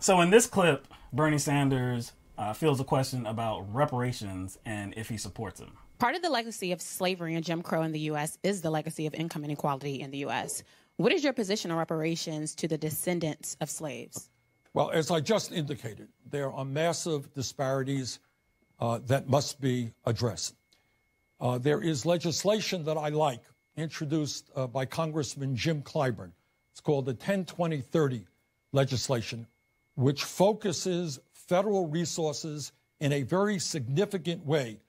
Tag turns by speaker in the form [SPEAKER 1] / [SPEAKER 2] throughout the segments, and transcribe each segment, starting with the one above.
[SPEAKER 1] So in this clip, Bernie Sanders fields a question about reparations and if he supports them.
[SPEAKER 2] Part of the legacy of slavery and Jim Crow in the U.S. is the legacy of income inequality in the U.S. What is your position on reparations to the descendants of slaves?
[SPEAKER 3] Well, as I just indicated, there are massive disparities that must be addressed. There is legislation that I like, introduced by Congressman Jim Clyburn. It's called the 10-20-30 legislation, which focuses federal resources in a very significant way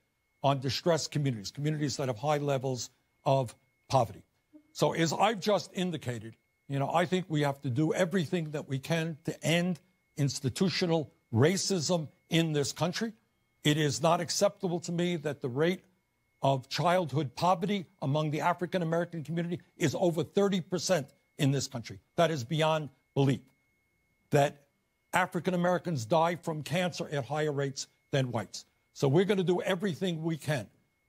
[SPEAKER 3] on distressed communities, communities that have high levels of poverty. So as I've just indicated, I think we have to do everything that we can to end institutional racism in this country. It is not acceptable to me that the rate of childhood poverty among the African-American community is over 30% in this country. That is beyond belief. That African-Americans die from cancer at higher rates than whites. So we're going to do everything we can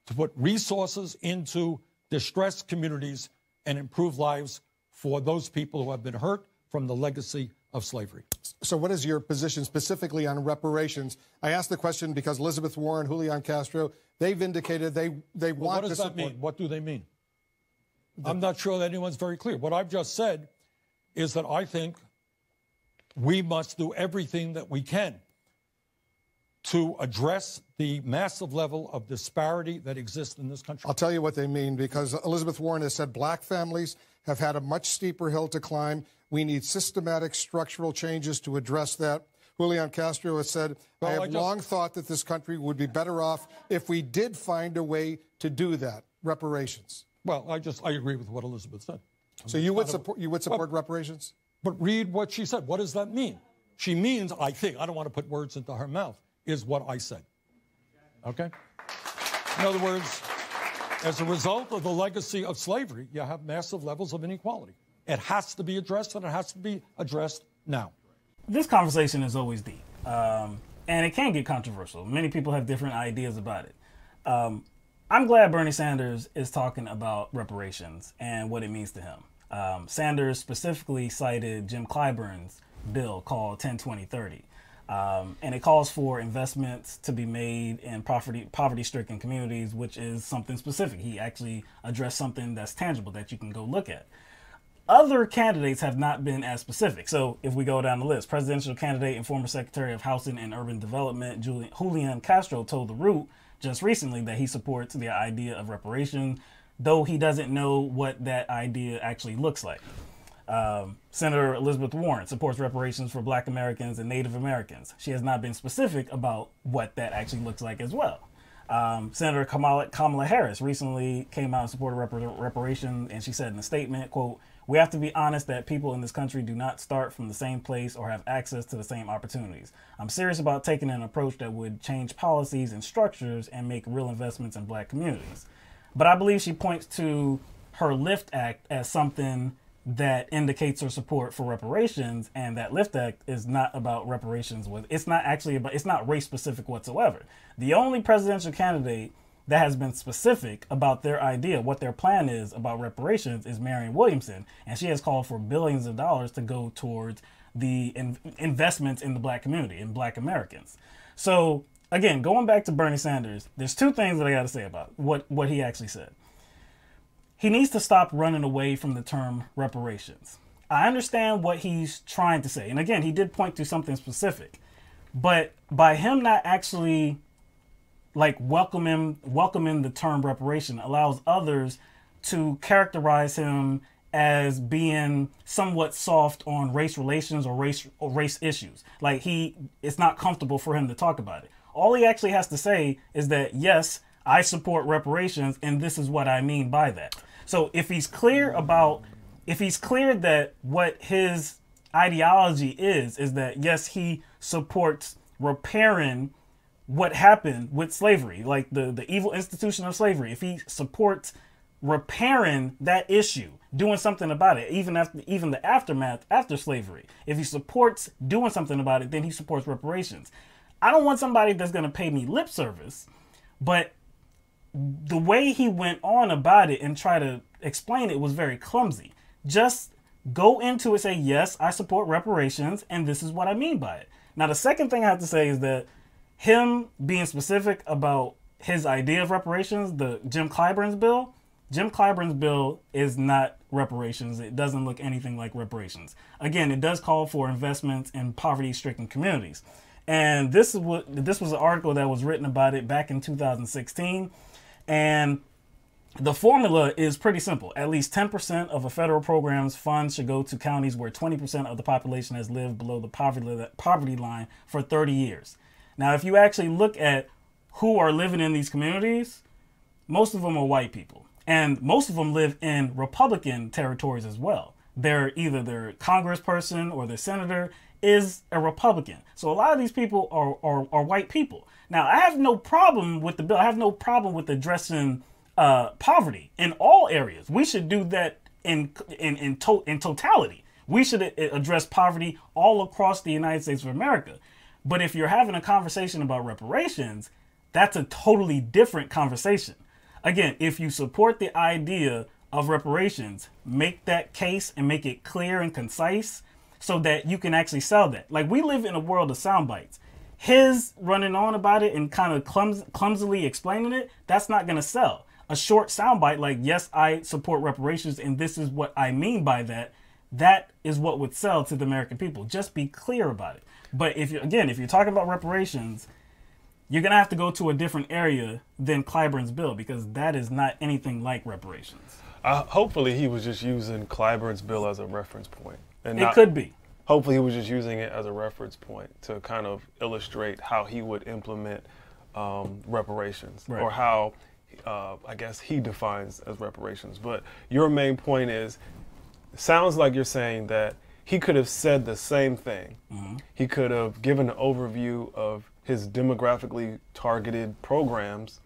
[SPEAKER 3] to put resources into distressed communities and improve lives for those people who have been hurt from the legacy of slavery.
[SPEAKER 4] So what is your position specifically on reparations? I asked the question because Elizabeth Warren, Julian Castro, they've indicated they want to support.
[SPEAKER 3] What does that mean? What do they mean? I'm not sure that anyone's very clear. What I've just said is that I think we must do everything that we can to address the massive level of disparity that exists in this country.
[SPEAKER 4] I'll tell you what they mean, because Elizabeth Warren has said black families have had a much steeper hill to climb. We need systematic structural changes to address that. Julian Castro has said, I have long thought that this country would be better off if we did find a way to do that, reparations.
[SPEAKER 3] Well, I agree with what Elizabeth said.
[SPEAKER 4] So you would support reparations?
[SPEAKER 3] But read what she said. What does that mean? She means, I think, I don't want to put words into her mouth, is what I said. Okay? In other words, as a result of the legacy of slavery, you have massive levels of inequality. It has to be addressed, and it has to be addressed now.
[SPEAKER 1] This conversation is always deep, and it can get controversial. Many people have different ideas about it. I'm glad Bernie Sanders is talking about reparations and what it means to him. Sanders specifically cited Jim Clyburn's bill called 10-20-30. And it calls for investments to be made in poverty-stricken communities, which is something specific. He actually addressed something that's tangible that you can go look at. Other candidates have not been as specific. So if we go down the list, presidential candidate and former Secretary of Housing and Urban Development Julian Castro told The Root just recently that he supports the idea of reparations, though he doesn't know what that idea actually looks like. Senator Elizabeth Warren supports reparations for Black Americans and Native Americans. She has not been specific about what that actually looks like as well. Senator Kamala Harris recently came out and supported reparations, and she said in a statement, quote, "We have to be honest that people in this country do not start from the same place or have access to the same opportunities. I'm serious about taking an approach that would change policies and structures and make real investments in Black communities." But I believe she points to her LIFT Act as something that indicates her support for reparations, and that LIFT Act is not about reparations. It's not race specific whatsoever. The only presidential candidate that has been specific about their idea, what their plan is about reparations, is Marianne Williamson, and she has called for billions of dollars to go towards the investments in the Black community, in Black Americans. So again, going back to Bernie Sanders, there's two things that I got to say about what he actually said. He needs to stop running away from the term reparations. I understand what he's trying to say. And again, he did point to something specific. But by him not actually welcoming the term reparation allows others to characterize him as being somewhat soft on race relations or race issues. Like it's not comfortable for him to talk about it. All he actually has to say is that, yes, I support reparations, and this is what I mean by that. So if he's clear that what his ideology is that, yes, he supports repairing what happened with slavery, like the evil institution of slavery, if he supports repairing that issue, doing something about it, even the aftermath after slavery, if he supports doing something about it, then he supports reparations. I don't want somebody that's going to pay me lip service, but the way he went on about it and try to explain it was very clumsy. Just go into it, say, yes, I support reparations, and this is what I mean by it. Now, the second thing I have to say is that him being specific about his idea of reparations, the Jim Clyburn's bill is not reparations. It doesn't look anything like reparations. Again, it does call for investments in poverty-stricken communities. And this was an article that was written about it back in 2016. And the formula is pretty simple. At least 10% of a federal program's funds should go to counties where 20% of the population has lived below the poverty line for 30 years. Now, if you actually look at who are living in these communities, most of them are white people. And most of them live in Republican territories as well. They're either their congressperson or their senator is a Republican. So a lot of these people are white people. Now, I have no problem with the bill. I have no problem with addressing poverty in all areas. We should do that in totality. We should address poverty all across the United States of America. But if you're having a conversation about reparations, that's a totally different conversation. Again, if you support the idea of reparations, make that case and make it clear and concise so that you can actually sell that. Like, we live in a world of sound bites. His running on about it and kind of clumsily explaining it, that's not going to sell. A short soundbite like, yes, I support reparations and this is what I mean by that, that is what would sell to the American people. Just be clear about it. But if you're talking about reparations, you're going to have to go to a different area than Clyburn's bill, because that is not anything like reparations.
[SPEAKER 5] Hopefully he was just using Clyburn's bill as a reference point. And
[SPEAKER 1] it could be.
[SPEAKER 5] Hopefully he was just using it as a reference point to kind of illustrate how he would implement reparations, right, or how I guess he defines as reparations. But your main point is, it sounds like you're saying that he could have said the same thing. Mm-hmm. He could have given an overview of his demographically targeted programs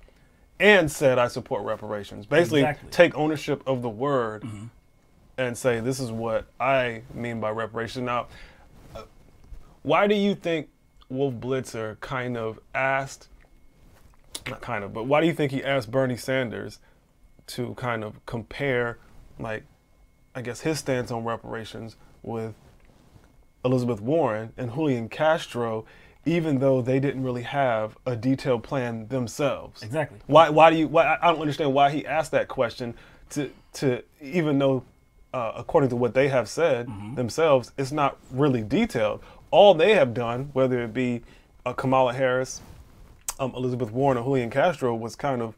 [SPEAKER 5] and said, I support reparations. Basically, exactly, take ownership of the word, mm-hmm, and say, this is what I mean by reparations. Now, why do you think Wolf Blitzer kind of asked, not kind of, but why do you think he asked Bernie Sanders to kind of compare, like, I guess his stance on reparations with Elizabeth Warren and Julian Castro, even though they didn't really have a detailed plan themselves? Exactly. Why I don't understand why he asked that question to even though, according to what they have said, mm-hmm, themselves, it's not really detailed. All they have done, whether it be Kamala Harris, Elizabeth Warren, or Julian Castro, was kind of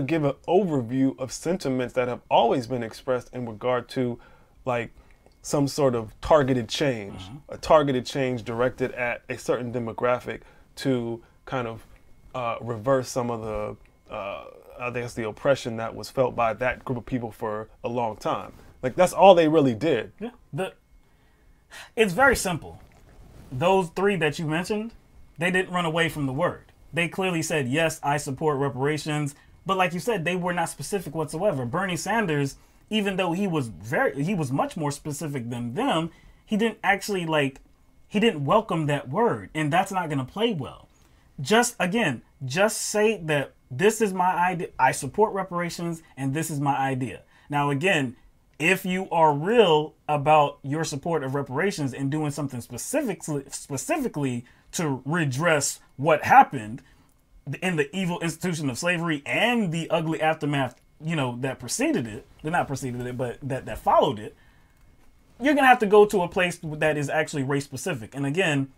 [SPEAKER 5] give an overview of sentiments that have always been expressed in regard to, like, some sort of targeted change, mm-hmm, a targeted change directed at a certain demographic to kind of reverse some of the, I guess, the oppression that was felt by that group of people for a long time. Like, that's all they really did. Yeah. It's very simple. Those three that you mentioned, they didn't run away from the word. They clearly said, yes, I support reparations. But like you said, they were not specific whatsoever. Bernie Sanders, even though he was much more specific than them, he didn't actually, he didn't welcome that word. And that's not going to play well. Just say that this is my idea. I support reparations and this is my idea. Now, again, if you are real about your support of reparations and doing something specifically to redress what happened in the evil institution of slavery and the ugly aftermath, that preceded it, but that followed it, you're going to have to go to a place that is actually race specific. And again,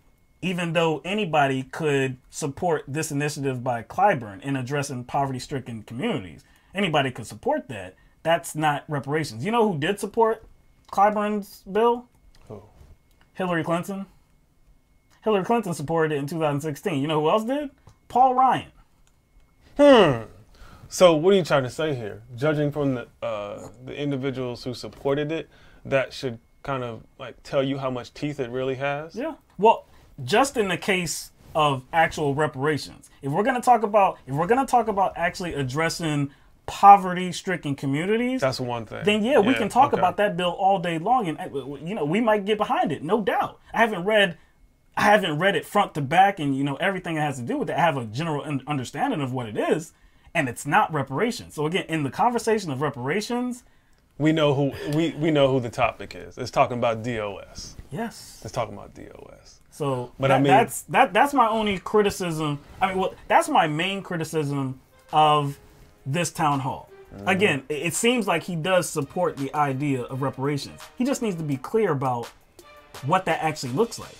[SPEAKER 5] even though anybody could support this initiative by Clyburn in addressing poverty-stricken communities, anybody could support that. That's not reparations. You know who did support Clyburn's bill? Who? Hillary Clinton. Hillary Clinton supported it in 2016. You know who else did? Paul Ryan. So what are you trying to say here? Judging from the individuals who supported it, that should kind of tell you how much teeth it really has? Yeah. Well, just in the case of actual reparations, if we're going to talk about actually addressing poverty-stricken communities, that's one thing. Then we can talk about that bill all day long, and we might get behind it, no doubt. I haven't read it front to back, and everything that has to do with it. I have a general understanding of what it is, and it's not reparations. So again, in the conversation of reparations, we know who the topic is. It's talking about DOS.
[SPEAKER 1] Yes.
[SPEAKER 5] It's talking about DOS.
[SPEAKER 1] So,
[SPEAKER 5] but I mean,
[SPEAKER 1] that's my only criticism. I mean, well, that's my main criticism of this town hall. Again, it seems like he does support the idea of reparations. He just needs to be clear about what that actually looks like.